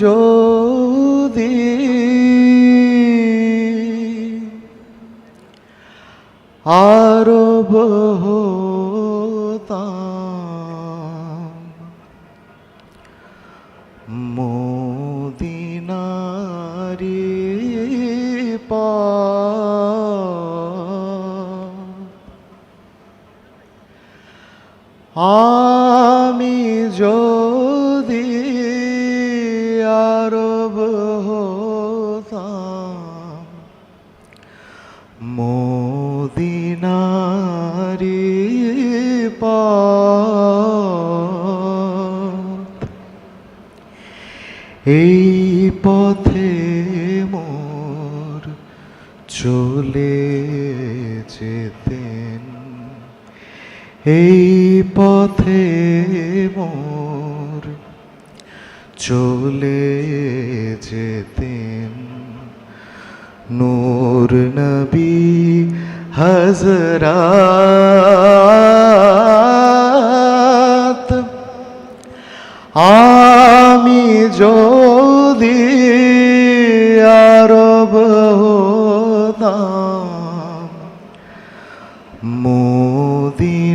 যদি আরব হতাম, মদিনারি আমি যদি আরব হতাম, মদিনারি এই পথে মোর চলে যেতেন, এই পথে মোর চলে যেতেন নূর নবী হযরত। আমি যদি আরব হতাম, মদিনারি